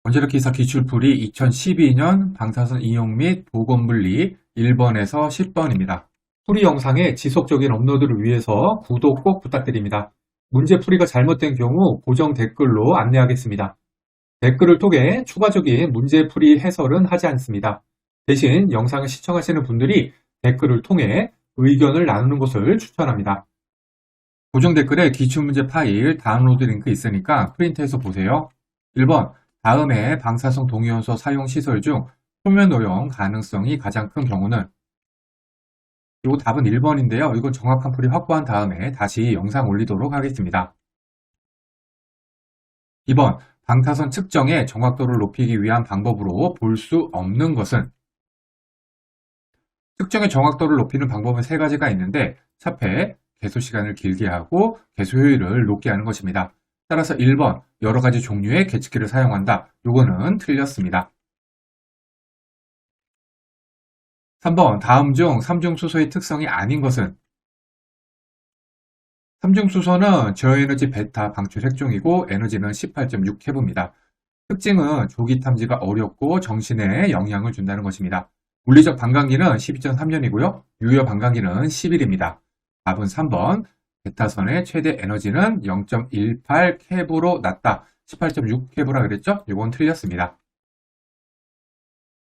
원자력 기사 기출풀이 2012년 방사선 이용 및 보건물리 1번에서 10번입니다. 풀이 영상의 지속적인 업로드를 위해서 구독 꼭 부탁드립니다. 문제풀이가 잘못된 경우 고정 댓글로 안내하겠습니다. 댓글을 통해 추가적인 문제풀이 해설은 하지 않습니다. 대신 영상을 시청하시는 분들이 댓글을 통해 의견을 나누는 것을 추천합니다. 고정 댓글에 기출문제 파일 다운로드 링크 있으니까 프린트해서 보세요. 1번, 다음에 방사성 동위원소 사용 시설 중 표면 오염 가능성이 가장 큰 경우는? 이 답은 1번인데요. 이건 정확한 풀이 확보한 다음에 다시 영상 올리도록 하겠습니다. 2번, 방사선 측정의 정확도를 높이기 위한 방법으로 볼 수 없는 것은? 측정의 정확도를 높이는 방법은 3가지가 있는데 차폐, 개수 시간을 길게 하고 개수 효율을 높게 하는 것입니다. 따라서 1번, 여러 가지 종류의 계측기를 사용한다. 요거는 틀렸습니다. 3번, 다음 중 삼중수소의 특성이 아닌 것은? 삼중수소는 저에너지 베타 방출 핵종이고 에너지는 18.6케브입니다. 특징은 조기 탐지가 어렵고 정신에 영향을 준다는 것입니다. 물리적 반감기는 12.3년이고요. 유효 반감기는 10일입니다. 답은 3번, 베타선의 최대 에너지는 0.18케브로 낮다. 18.6케브라 그랬죠? 이건 틀렸습니다.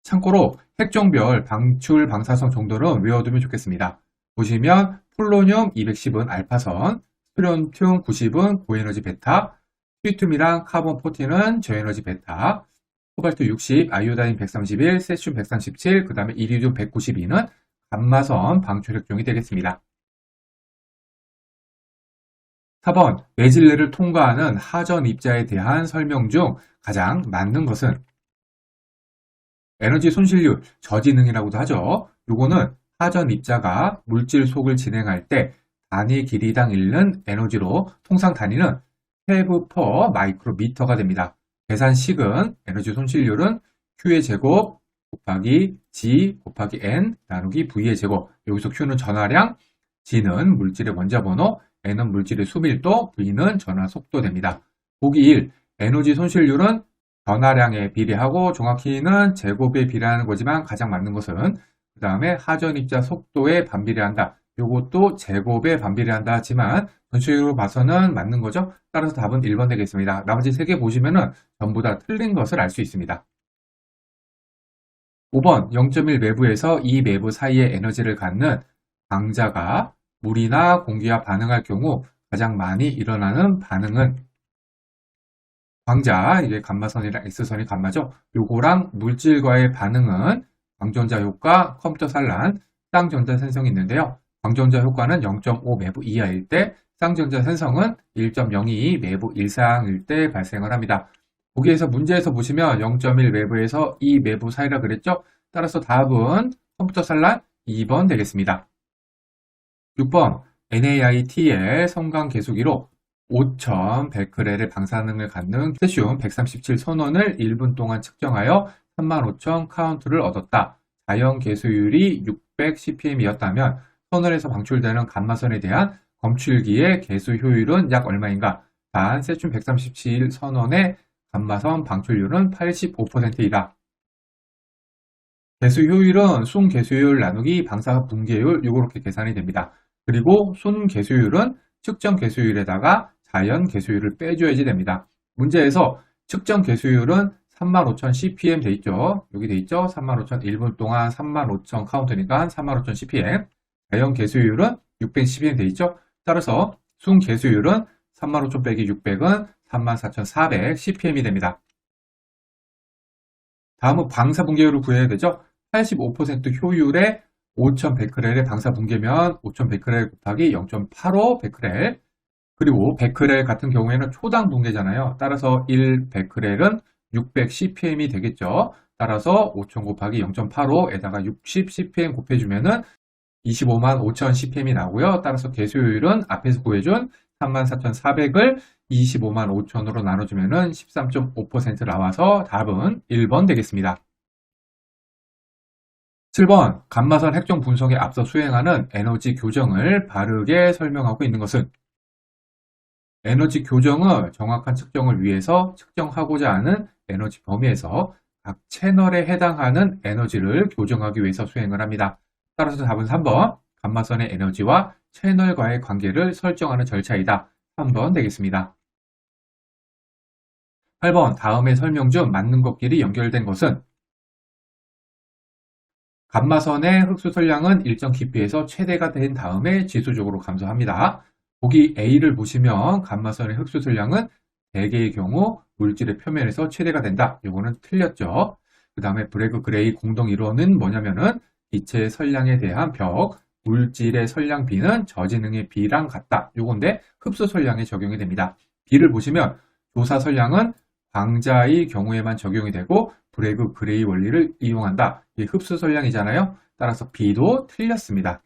참고로 핵종별 방출 방사성 정도는 외워두면 좋겠습니다. 보시면 폴로늄 210은 알파선, 스트론튬 90은 고에너지 베타, 트리튬이랑 카본 14는 저에너지 베타, 코발트 60, 아이오다인 131, 세슘 137, 그 다음에 이리듐 192는 감마선 방출 핵종이 되겠습니다. 4번, 매질레를 통과하는 하전 입자에 대한 설명 중 가장 맞는 것은? 에너지 손실률, 저지능이라고도 하죠. 요거는 하전 입자가 물질 속을 진행할 때 단위 길이당 잃는 에너지로 통상 단위는 케브 퍼 마이크로미터가 됩니다. 계산식은 에너지 손실률은 Q의 제곱 곱하기 G 곱하기 N 나누기 V의 제곱. 여기서 Q는 전하량, G는 물질의 원자번호, N은 물질의 수밀도, V는 전하 속도 됩니다. 보기 1, 에너지 손실률은 전하량에 비례하고 정확히는 제곱에 비례하는 거지만 가장 맞는 것은 그 다음에 하전 입자 속도에 반비례한다. 이것도 제곱에 반비례한다 하지만 전체적으로 봐서는 맞는 거죠. 따라서 답은 1번 되겠습니다. 나머지 3개 보시면은 전부 다 틀린 것을 알 수 있습니다. 5번 0.1 매부에서 2 매부 사이의 에너지를 갖는 광자가 물이나 공기와 반응할 경우 가장 많이 일어나는 반응은? 광자, 이게 감마선이랑 X선이 감마죠. 요거랑 물질과의 반응은 광전자 효과, 컴퓨터 산란, 쌍전자 생성이 있는데요. 광전자 효과는 0.5 매부 이하일 때, 쌍전자 생성은 1.02 매부 이상일 때 발생을 합니다. 거기에서 문제에서 보시면 0.1 매부에서 2 매부 사이라 그랬죠? 따라서 답은 컴퓨터 산란 2번 되겠습니다. 6번, NAIT의 성강 계수기로 5,100베렐의 방사능을 갖는 세슘 137 선원을 1분 동안 측정하여 35,000 카운트를 얻었다. 자연 계수율이 600ccpm이었다면 선원에서 방출되는 감마선에 대한 검출기의 계수 효율은 약 얼마인가? 단 세슘 137 선원의 감마선 방출률은 85%이다. 계수 효율은 순 계수율 나누기 방사 붕괴율 이렇게 계산이 됩니다. 그리고 순 계수율은 측정 계수율에다가 자연 계수율을 빼줘야지 됩니다. 문제에서 측정 계수율은 35,000 ccm 돼 있죠. 여기 돼 있죠. 35,000 1분 동안 35,000 카운트니까 35,000 ccm. 자연 계수율은 600 ccm 돼 있죠. 따라서 순 계수율은 35,000 빼기 600은 34,400 ccm이 됩니다. 다음은 방사 붕괴율을 구해야 되죠. 85% 효율의 5,100베렐의 방사 붕괴면 5,100베렐 곱하기 0.85 베크렐, 그리고 베크렐 같은 경우에는 초당 붕괴잖아요. 따라서 1베크렐은 600 ccm이 되겠죠. 따라서 5,000 곱하기 0.85에다가 60 ccm 곱해주면은 25만 5천 ccm이 나오고요. 따라서 계수효율은 앞에서 구해준 34,400을 25만 5천으로 나눠주면은 13.5% 나와서 답은 1번 되겠습니다. 7번, 감마선 핵종 분석에 앞서 수행하는 에너지 교정을 바르게 설명하고 있는 것은? 에너지 교정을 정확한 측정을 위해서 측정하고자 하는 에너지 범위에서 각 채널에 해당하는 에너지를 교정하기 위해서 수행을 합니다. 따라서 답은 3번, 감마선의 에너지와 채널과의 관계를 설정하는 절차이다. 3번 되겠습니다. 8번, 다음의 설명 중 맞는 것끼리 연결된 것은 감마선의 흡수설량은 일정 깊이에서 최대가 된 다음에 지수적으로 감소합니다. 보기 A를 보시면 감마선의 흡수설량은 대개의 경우 물질의 표면에서 최대가 된다. 이거는 틀렸죠. 그 다음에 브래그 그레이 공동 이론은 뭐냐면은 기체의 설량에 대한 벽, 물질의 설량 B는 저지능의 B랑 같다. 요건데 흡수 설량에 적용이 됩니다. B를 보시면 조사 설량은 광자의 경우에만 적용이 되고 브래그 그레이 원리를 이용한다. 이게 흡수 설량이잖아요. 따라서 B도 틀렸습니다.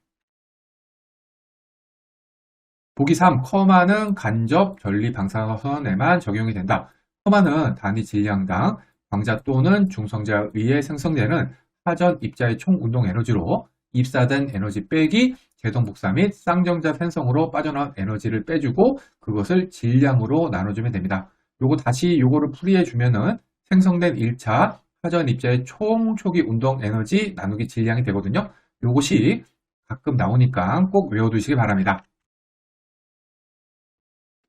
보기 3, 커마는 간접 전리 방사선에만 적용이 된다. 커마는 단위 질량당 광자 또는 중성자에 의해 생성되는 하전 입자의 총 운동 에너지로 입사된 에너지 빼기 제동 복사 및 쌍정자 생성으로 빠져나온 에너지를 빼주고 그것을 질량으로 나눠주면 됩니다. 요거 다시 요거를 풀이해 주면은 생성된 1차 하전 입자의 총 초기 운동 에너지 나누기 질량이 되거든요. 요것이 가끔 나오니까 꼭 외워두시기 바랍니다.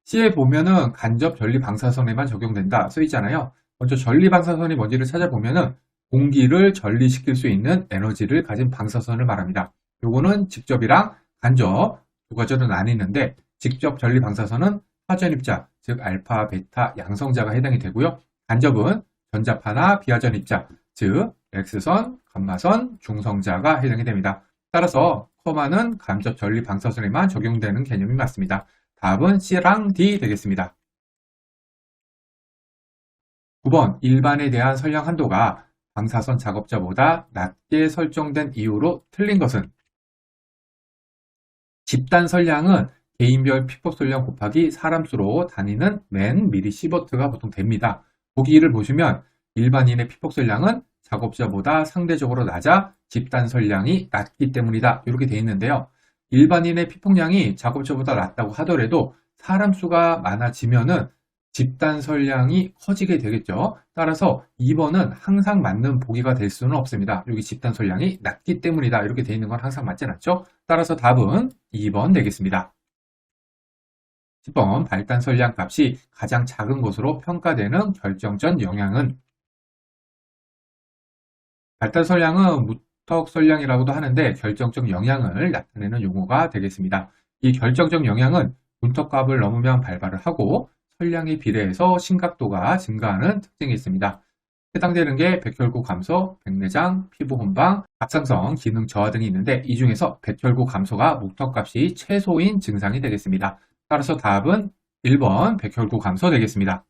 C에 보면은 간접 전리 방사선에만 적용된다 써 있잖아요. 먼저 전리 방사선이 뭔지를 찾아보면은 공기를 전리시킬 수 있는 에너지를 가진 방사선을 말합니다. 요거는 직접이랑 간접 두 가지로 나뉘는데 직접 전리 방사선은 하전 입자, 즉 알파, 베타, 양성자가 해당이 되고요. 간접은 전자파나 비하전 입자, 즉 X선, 감마선, 중성자가 해당이 됩니다. 따라서 커마는 간접 전리 방사선에만 적용되는 개념이 맞습니다. 답은 C랑 D 되겠습니다. 9번, 일반에 대한 설량 한도가 방사선 작업자보다 낮게 설정된 이유로 틀린 것은 집단 설량은 개인별 피폭 설량 곱하기 사람 수로 다니는 맨 미리시버트가 보통 됩니다. 보기 1을 보시면 일반인의 피폭 설량은 작업자보다 상대적으로 낮아 집단 설량이 낮기 때문이다. 이렇게 되어 있는데요. 일반인의 피폭량이 작업자보다 낮다고 하더라도 사람 수가 많아지면은 집단 설량이 커지게 되겠죠. 따라서 2번은 항상 맞는 보기가 될 수는 없습니다. 여기 집단 설량이 낮기 때문이다. 이렇게 되어 있는 건 항상 맞진 않죠. 따라서 답은 2번 되겠습니다. 10번, 발단 설량 값이 가장 작은 것으로 평가되는 결정적 영향은 발단 설량은 무턱 설량이라고도 하는데 결정적 영향을 나타내는 용어가 되겠습니다. 이 결정적 영향은 문턱값을 넘으면 발발을 하고 설량에 비례해서 심각도가 증가하는 특징이 있습니다. 해당되는 게 백혈구 감소, 백내장, 피부 혼방, 갑상선, 기능 저하 등이 있는데 이 중에서 백혈구 감소가 목턱값이 최소인 증상이 되겠습니다. 따라서 답은 1번 백혈구 감소 되겠습니다.